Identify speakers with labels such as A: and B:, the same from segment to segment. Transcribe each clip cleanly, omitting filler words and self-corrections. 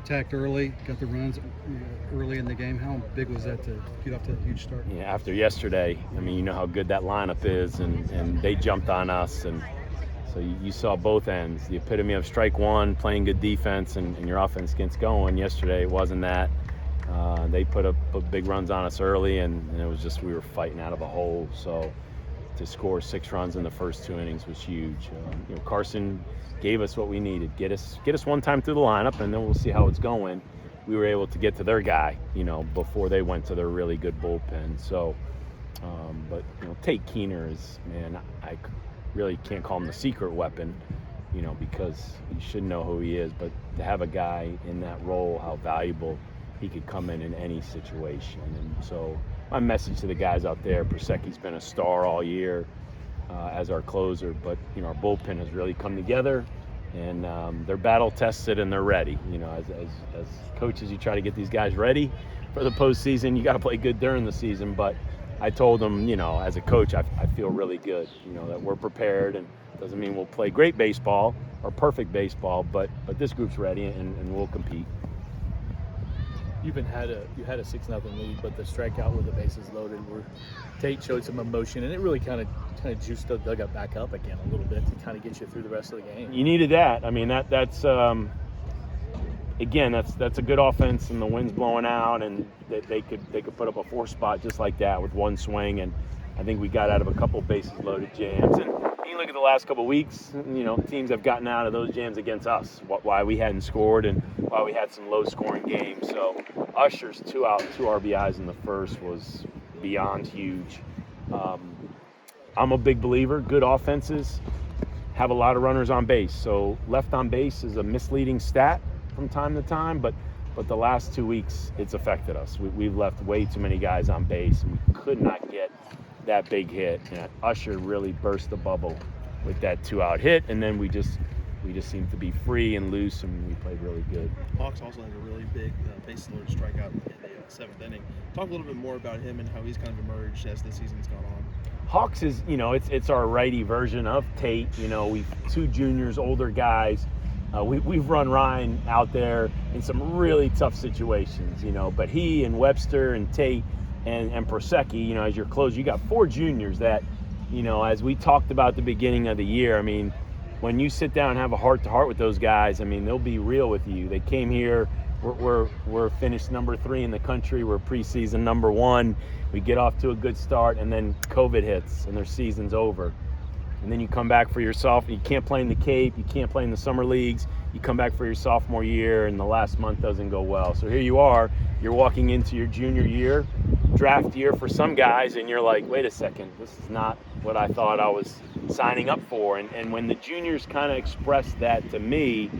A: attacked early, got the runs early in the game. How big was that to get off to a huge start?
B: Yeah, after yesterday, I mean, you know how good that lineup is, and they jumped on us, and so you saw both ends. The epitome of strike one, playing good defense, and your offense gets going. Yesterday, it wasn't that. They put big runs on us early, and it was just we were fighting out of a hole. So to score 6 runs in the first 2 innings was huge. Carson gave us what we needed. Get us one time through the lineup, and then we'll see how it's going. We were able to get to their guy, before they went to their really good bullpen. So, but Tate Keener is, man, I really can't call him the secret weapon, because you should know who he is. But to have a guy in that role, how valuable he could come in any situation. And so my message to the guys out there, Prosecki's been a star all year as our closer, but our bullpen has really come together, and they're battle tested and they're ready. As coaches, you try to get these guys ready for the postseason. You got to play good during the season, but I told them, as a coach, I feel really good, that we're prepared, and doesn't mean we'll play great baseball or perfect baseball, but this group's ready and we'll compete.
C: You had a 6-0 lead, but the strikeout with the bases loaded, where Tate showed some emotion, and it really kind of juiced the dugout back up again a little bit to kind of get you through the rest of the game.
B: You needed that. I mean, that's again, that's a good offense, and the wind's blowing out, and they could put up a 4 spot just like that with one swing, and I think we got out of a couple bases loaded jams. And you look at the last couple of weeks, teams have gotten out of those jams against us, why we hadn't scored and why we had some low-scoring games. So Usher's 2 out, 2 RBIs in the first was beyond huge. I'm a big believer. Good offenses have a lot of runners on base. So left on base is a misleading stat from time to time, but the last 2 weeks it's affected us. We've left way too many guys on base, and we could not get that big hit. And Usher really burst the bubble with that 2-out hit, and then we just seemed to be free and loose, and we played really good.
D: Hawks also had a really big base-loaded strikeout in the 7th inning. Talk a little bit more about him and how he's kind of emerged as the season's gone on.
B: Hawks is, it's our righty version of Tate. We've 2 juniors, older guys. We've run Ryan out there in some really tough situations, but he and Webster and Tate and Prosecki, as your closer, you got 4 juniors that, as we talked about at the beginning of the year, I mean, when you sit down and have a heart-to-heart with those guys, I mean, they'll be real with you. They came here. We're finished number 3 in the country. We're preseason number 1. We get off to a good start, and then COVID hits, and their season's over. And then you come back for your you can't play in the Cape. You can't play in the summer leagues. You come back for your sophomore year, and the last month doesn't go well. So here you are. You're walking into your junior year, draft year for some guys, and you're like, wait a second, this is not what I thought I was signing up for. And when the juniors kind of expressed that to me,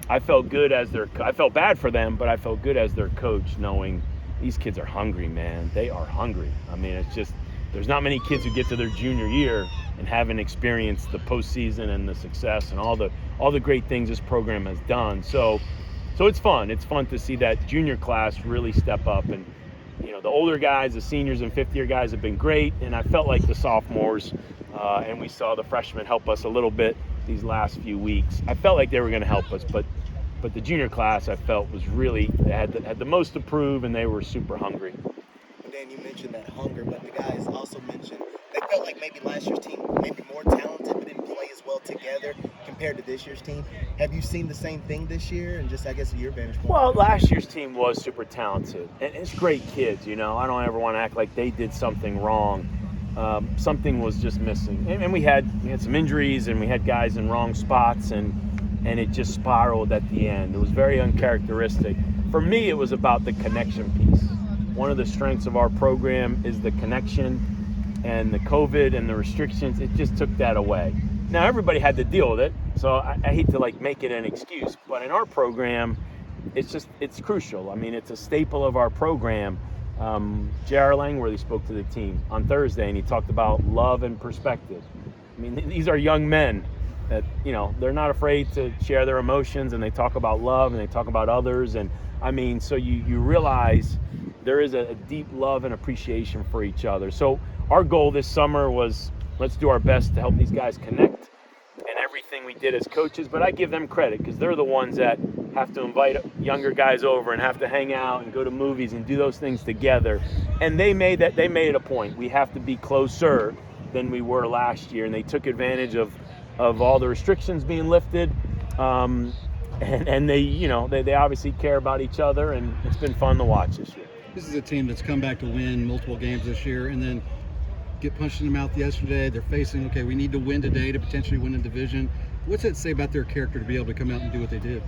B: I felt good I felt bad for them, but I felt good as their coach, knowing these kids are hungry, man. They are hungry. I mean, it's just, there's not many kids who get to their junior year and haven't experienced the postseason and the success and all the great things this program has done. So it's fun. It's fun to see that junior class really step up. And the older guys, the seniors and 5th-year guys have been great, and I felt like the sophomores, and we saw the freshmen help us a little bit these last few weeks. I felt like they were going to help us, but the junior class I felt was really, they had the most to prove, and they were super hungry.
E: Dan, you mentioned that hunger, but the guys also mentioned they felt like maybe last year's team maybe more talented but didn't play as well together compared to this year's team. Have you seen the same thing this year, and just, I guess, your vantage point?
B: Well, last year's team was super talented, and it's great kids, I don't ever want to act like they did something wrong. Something was just missing, and we had some injuries, and we had guys in wrong spots, and it just spiraled at the end. It was very uncharacteristic. For me, it was about the connection piece. One of the strengths of our program is the connection, and the COVID and the restrictions, it just took that away. Now, everybody had to deal with it, so I hate to make it an excuse, but in our program, it's crucial. I mean, it's a staple of our program. J.R. Langworthy spoke to the team on Thursday, and he talked about love and perspective. I mean, these are young men that, they're not afraid to share their emotions, and they talk about love, and they talk about others. And I mean, so you realize there is a deep love and appreciation for each other. So our goal this summer was, let's do our best to help these guys connect and everything we did as coaches, but I give them credit because they're the ones that have to invite younger guys over and have to hang out and go to movies and do those things together. And they made it a point. We have to be closer than we were last year, and they took advantage of all the restrictions being lifted. And they obviously care about each other, and it's been fun to watch this year.
A: This is a team that's come back to win multiple games this year and then get punched in the mouth yesterday. They're facing, okay, we need to win today to potentially win a division. What's that say about their character to be able to come out and do what they did?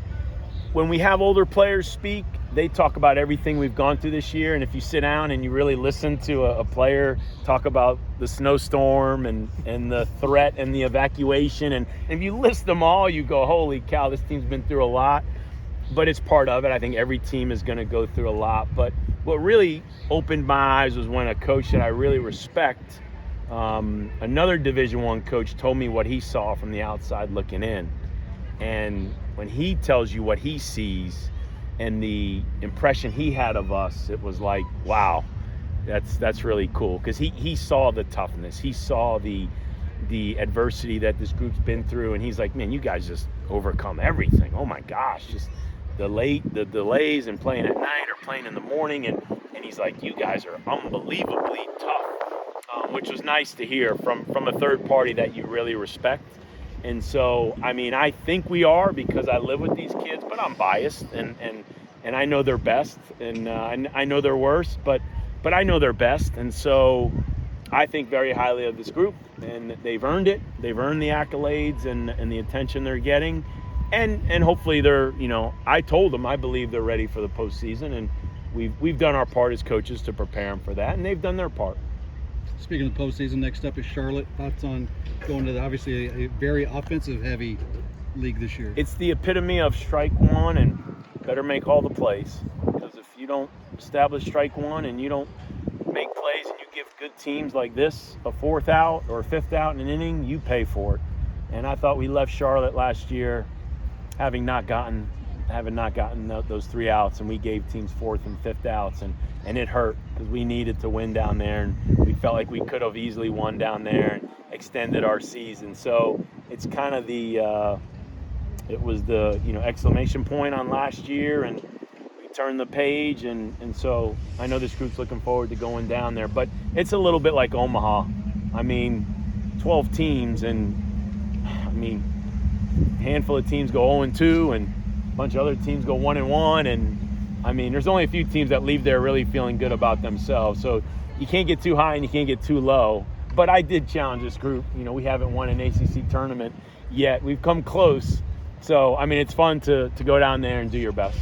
B: When we have older players speak, they talk about everything we've gone through this year. And if you sit down and you really listen to a player talk about the snowstorm and the threat and the evacuation, and if you list them all, you go, holy cow, this team's been through a lot. But it's part of it. I think every team is going to go through a lot. But what really opened my eyes was when a coach that I really respect, another Division I coach, told me what he saw from the outside looking in. And when he tells you what he sees and the impression he had of us, it was like, wow, that's really cool. Because he saw the toughness. He saw the adversity that this group's been through. And he's like, man, you guys just overcome everything. Oh, my gosh, just the delays and playing at night or playing in the morning. And he's like, you guys are unbelievably tough, which was nice to hear from a third party that you really respect. And so, I mean, I think we are because I live with these kids, but I'm biased and I know they're best and I know they're worst, but I know they're best. And so I think very highly of this group, and they've earned it. They've earned the accolades and the attention they're getting. And hopefully they're, I told them I believe they're ready for the postseason, and we've done our part as coaches to prepare them for that, and they've done their part.
A: Speaking of the postseason, next up is Charlotte. Thoughts on going to obviously a very offensive-heavy league this year?
B: It's the epitome of strike one and better make all the plays. Because if you don't establish strike one and you don't make plays and you give good teams like this a fourth out or a fifth out in an inning, you pay for it. And I thought we left Charlotte last year having not gotten those 3 outs, and we gave teams fourth and fifth outs, and it hurt because we needed to win down there, and we felt like we could have easily won down there and extended our season. So it's kind of it was the exclamation point on last year, and we turned the page, and so I know this group's looking forward to going down there, but it's a little bit like Omaha. I mean, 12 teams, and I mean, a handful of teams go 0-2, and a bunch of other teams go 1-1, and I mean, there's only a few teams that leave there really feeling good about themselves. So you can't get too high and you can't get too low. But I did challenge this group. We haven't won an ACC tournament yet. We've come close. So, I mean, it's fun to go down there and do your best.